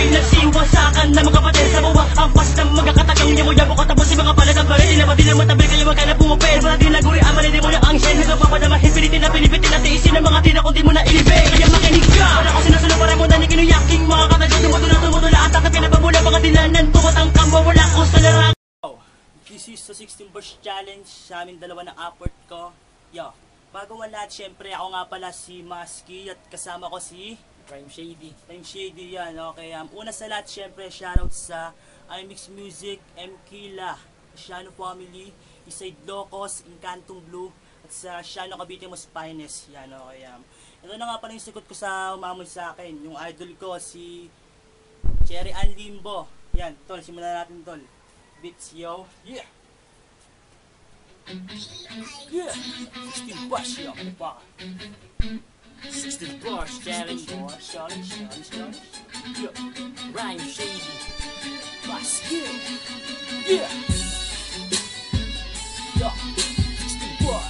May nagsiwasakan na mga kapatid sa buwa. Ang pas na magkakatagang yamo-yamo ko. Tapos si mga palag ang bagay. Tinapati ng matabi kayo magkana pumapel. Wala tinaguri ang mali mo na ang shen. Nagpapadamahin pinitin na pinipitin na tiisin ng mga tina kung di mo na ilibig. Kaya makinig ka. Para ko sinasunod para mo na ni kinuyaking mga katagang tumutula at ang pinapamula mga dilanan. Tumat ang kamba wala ko sa larang. This is the 16 verse challenge sa amin dalawa ng upward ko. Yo, bago wala at syempre ako nga pala si Masky at kasama ko si Rhyme Shady. Rhyme Shady yan, okay. Una sa lahat syempre shoutout sa iMix Music, Mkila, Shano Family, Isaid Locos, Encantong Blue, at sa Shano Cavite Most Finest. Yan, okay. Ito na nga pala yung sagot ko sa umamon sa akin. Yung idol ko si Cherry Ann Limbo. Yan, tol, simulan natin tol. Beats, yo. Yeah. Yeah. 16 bars, yo. Ano pa? 16 bars, challenge. Challenge. Yeah. Rhyme Shady. Masky. Yeah. Yo. 16 bars.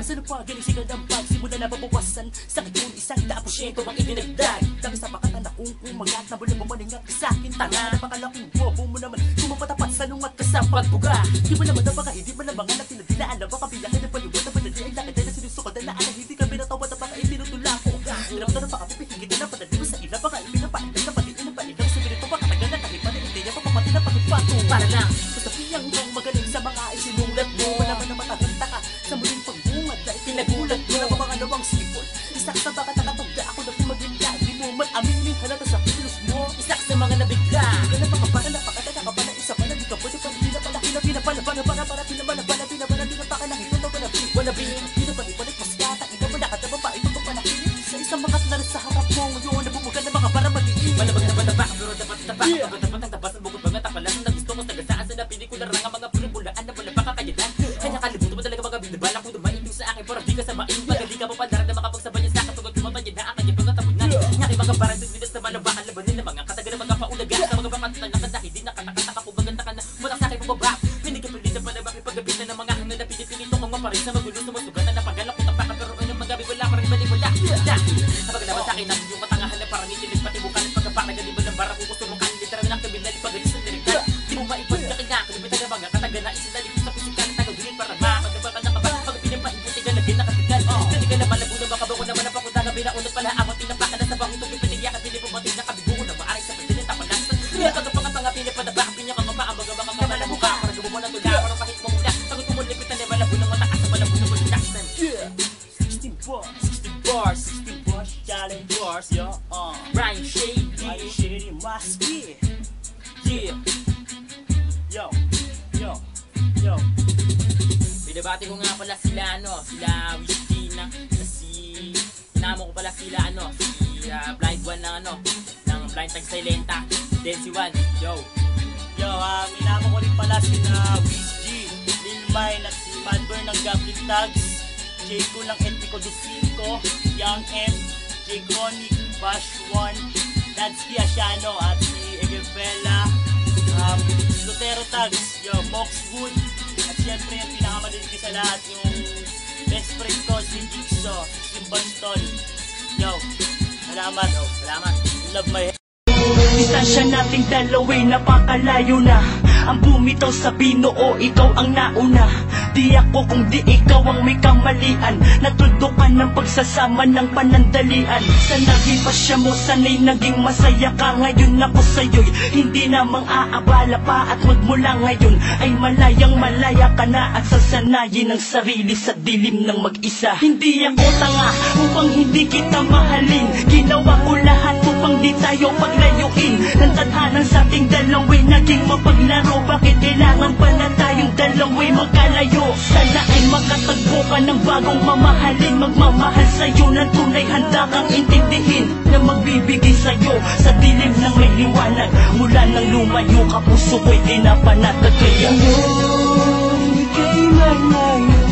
Sa pa galing si kadampag, simula na babawasan sakit yung isang tapos siya ito ang idinagdag. Dami sa bakatan na kung kumagat na mula mamalingat ka sa akin. Tanga, napakalaking bobo mo naman kung mapatapat sa lungat ka sa pagbuga. Di ba naman na baka hindi ba na mga natinadilaan na baka bilakan na payugot na madali ay lakad na sinusukod na naan hindi ka binatawa na baka itinutula ko. Tinapos na baka pipihigit na padali mo sa ila baka ipinapailan na patiin na pailan sa ganito baka tagal na kahit pa na hindi niya papapati na pagpato. Para lang, sasabihan kong magaling sa mga isinulat mo. Wala man na mataganta ka sa muling pagbungad dahil pinagulat mo na mga lawang sipon. Isak sa baka nakatagda ako na pumaglinda. Di mo man aminin halata sa pilos mo. Isak sa mga nabigla. Di ka na makapara na pakataka ka pa na isa pa na di ka pwede pa hindi na pala pinapala para pinamala di na paka nang ito na wala bing di na pala ipalik mas kata ina mo nakataba pa ito ko pala sa isang makat na sa harap mo ngayon na bumugan na mga para magiging malabag na ba pero dapat ang tapas ang bukod mga tapalan na gusto mo tagasaan sa napili ko larang ang mga pulibulaan na wala pa kakayanan kaya kalimutan mo talaga mga binabala ko dumainting sa akin para di ka samain pag di ka papadara na makapagsabayan sa akin tugod kumapagyan na akin yung mga tapod na nyaki mga parang dugmidas na malabakan labanin na mga katagal na mga paulaga sa mga bakat na nakanda hindi nakatakataka kung maganda ka na mula sa akin pababa pinigapilid na pala bakit paggabitan ng mga hangin na pinipinito kong maparin sa magulo sumusugan na napagalak ko tapakan pero ano magabi wala pa rin baliwala kapag naman sa akin ang yung matangahan na parang itinit pati bukan at pagkapakagaling mo ng barang kung gusto mong kanilitara ng kabilan ipagalis ng direktan di mo maipag na kinakalibitan ng mga katagal na isindalig sa pisikal na tagawin para makagabakan na kabang pag pinapaibuti ka lagyan na katigal kasi ka naman nabuno makabago naman ang pakundaga binaunod pala ako tinapakan na sa bangitong ipinigyan at pinipumating na kabigungo na maaring sa pagdilin tapalasan pagkapangatanga pinipadaba pinyaka mapa ang mga baka kamala mukha para gumo na tula para pahit mo mula pag tumulipitan na malabo ng matakas na malabo ng mulitasan 16 bars challenge bars yo Rhyme Shady Masky yeah yo binabati ko nga pala sila sila Whiskey na si inamo ko pala sila si Blind One ng Blind Tag Silenta then si One yo inamo ko rin pala sila Whiskey Lil Mine at si Madburn ng Gambling Tags J. Kulang Etnico Ducinco Young M J. Chronic Bash One Dadsky Asiano at si Egefela Lutero Tags Moxwood at syempre yung pinakamaliit ko sa lahat yung best friend ko si Jigsaw si Boston salamat love my distansya nating dalaway napakalayo na ang bumitaw sa Binoo ikaw ang nauna di ako kung di ikaw ang may kamalian natudukan ng pagsasama ng panandalian sa naging pasya mo sanay naging masaya ka ngayon ako sa'yo'y hindi namang aabala pa at magmula ngayon ay malayang malaya ka na at sasanayin ang sarili sa dilim ng mag-isa hindi ako tanga upang hindi kita mahalin ginawa ko lahat upang di tayo paglayuin ng tadhanang sa ating dalaway naging mapaglaro bakit kailangan pa na tayong dalaway magkalayo sana ay makatagpo ka ng bagong mamahalin magmamahal sa'yo ng tunay handa kang intindihin na magbibigay sa'yo sa dilim ng may liwanag mula nang lumayo ka puso ko'y di na panatag kaya hindi kay malayo